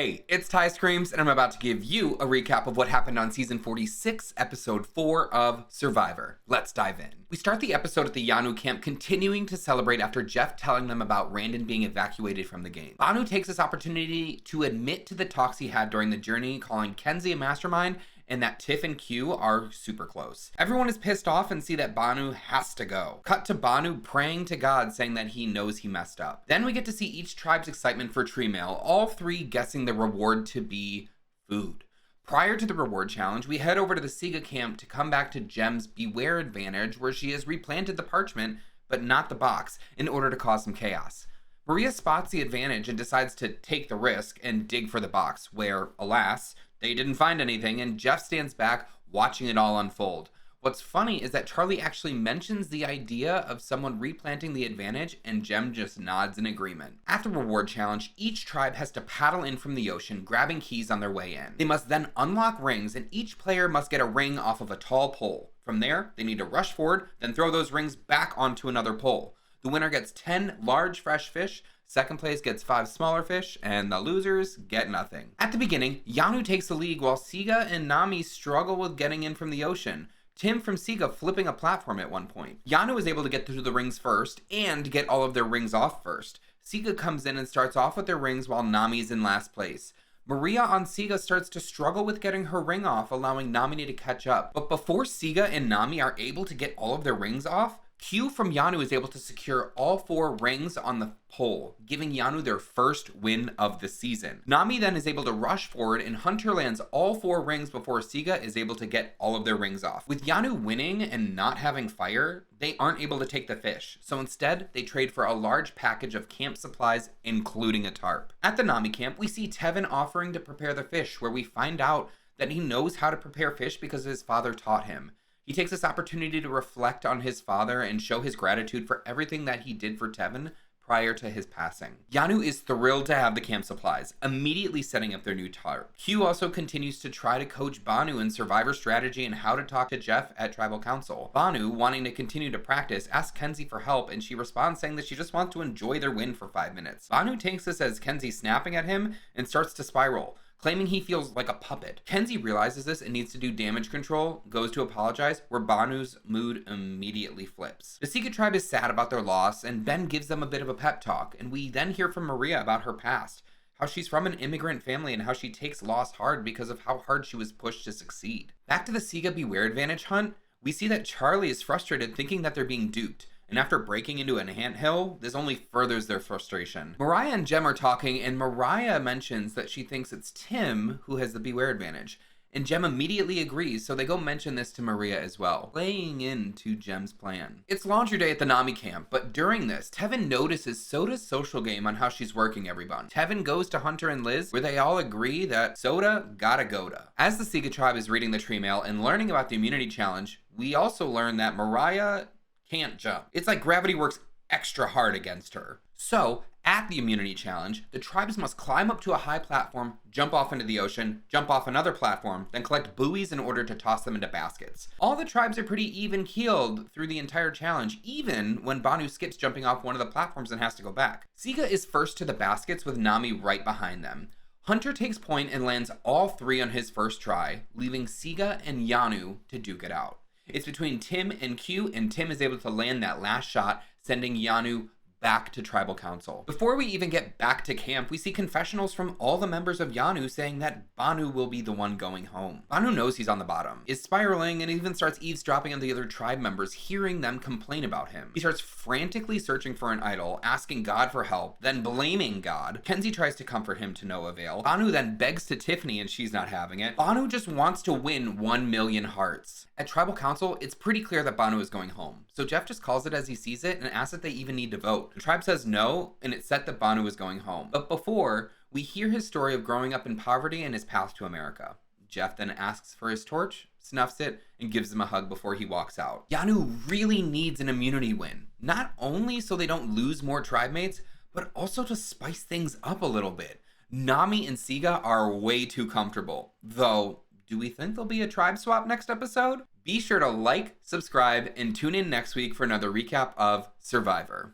Hey, it's Ty Screams, and I'm about to give you a recap of what happened on season 46, episode 4 of Survivor. Let's dive in. We start the episode at the Yanu camp, continuing to celebrate after Jeff telling them about Randon being evacuated from the game. Banu takes this opportunity to admit to the talks he had during the journey, calling Kenzie a mastermind, and that Tiff and Q are super close. Everyone is pissed off and see that Banu has to go. Cut to Banu praying to God, saying that he knows he messed up. Then we get to see each tribe's excitement for tree mail, all three guessing the reward to be food. Prior to the reward challenge, we head over to the Siga camp to come back to Jem's Beware advantage, where she has replanted the parchment, but not the box, in order to cause some chaos. Maria spots the advantage and decides to take the risk and dig for the box, where, alas, they didn't find anything, and Jeff stands back watching it all unfold. What's funny is that Charlie actually mentions the idea of someone replanting the advantage, and Jem just nods in agreement. After reward challenge, each tribe has to paddle in from the ocean, grabbing keys on their way in. They must then unlock rings, and each player must get a ring off of a tall pole. From there, they need to rush forward, then throw those rings back onto another pole. The winner gets 10 large fresh fish, second place gets 5 smaller fish, and the losers get nothing. At the beginning, Yanu takes the lead while Siga and Nami struggle with getting in from the ocean. Tim from Siga flipping a platform at one point. Yanu is able to get through the rings first and get all of their rings off first. Siga comes in and starts off with their rings while Nami is in last place. Maria on Siga starts to struggle with getting her ring off, allowing Nami to catch up. But before Siga and Nami are able to get all of their rings off, Q from Yanu is able to secure all 4 rings on the pole, giving Yanu their first win of the season. Nami then is able to rush forward, and Hunter lands all 4 rings before Siga is able to get all of their rings off. With Yanu winning and not having fire, they aren't able to take the fish, so instead they trade for a large package of camp supplies, including a tarp. At the Nami camp, we see Tevin offering to prepare the fish, where we find out that he knows how to prepare fish because his father taught him. He takes this opportunity to reflect on his father and show his gratitude for everything that he did for Tevin prior to his passing. Yanu is thrilled to have the camp supplies, immediately setting up their new tarp. Q also continues to try to coach Banu in survivor strategy and how to talk to Jeff at tribal council. Banu, wanting to continue to practice, asks Kenzie for help, and she responds saying that she just wants to enjoy their win for 5 minutes. Banu takes this as Kenzie snapping at him and starts to spiral, claiming he feels like a puppet. Kenzie realizes this and needs to do damage control, goes to apologize, where Banu's mood immediately flips. The Siga tribe is sad about their loss, and Ben gives them a bit of a pep talk, and we then hear from Maria about her past, how she's from an immigrant family and how she takes loss hard because of how hard she was pushed to succeed. Back to the Siga Beware advantage hunt, we see that Charlie is frustrated, thinking that they're being duped. And after breaking into an anthill, this only furthers their frustration. Mariah and Jem are talking, and Mariah mentions that she thinks it's Tim who has the Beware advantage. And Jem immediately agrees, so they go mention this to Maria as well, playing into Jem's plan. It's laundry day at the Nami camp, but during this, Tevin notices Soda's social game on how she's working everyone. Tevin goes to Hunter and Liz, where they all agree that Soda gotta Goda. As the Siga tribe is reading the tree mail and learning about the immunity challenge, we also learn that Mariah can't jump. It's like gravity works extra hard against her. So, at the immunity challenge, the tribes must climb up to a high platform, jump off into the ocean, jump off another platform, then collect buoys in order to toss them into baskets. All the tribes are pretty even-keeled through the entire challenge, even when Banu skips jumping off one of the platforms and has to go back. Siga is first to the baskets with Nami right behind them. Hunter takes point and lands all 3 on his first try, leaving Siga and Yanu to duke it out. It's between Tim and Q, and Tim is able to land that last shot, sending Yanu back to tribal council. Before we even get back to camp, we see confessionals from all the members of Yanu saying that Banu will be the one going home. Banu knows he's on the bottom, is spiraling, and even starts eavesdropping on the other tribe members, hearing them complain about him. He starts frantically searching for an idol, asking God for help, then blaming God. Kenzie tries to comfort him to no avail. Banu then begs to Tiffany, and she's not having it. Banu just wants to win 1 million hearts. At tribal council, it's pretty clear that Banu is going home, so Jeff just calls it as he sees it and asks if they even need to vote. The tribe says no, and it's set that Banu is going home. But before, we hear his story of growing up in poverty and his path to America. Jeff then asks for his torch, snuffs it, and gives him a hug before he walks out. Yanu really needs an immunity win, not only so they don't lose more tribe mates, but also to spice things up a little bit. Nami and Siga are way too comfortable, though do we think there'll be a tribe swap next episode? Be sure to like, subscribe, and tune in next week for another recap of Survivor.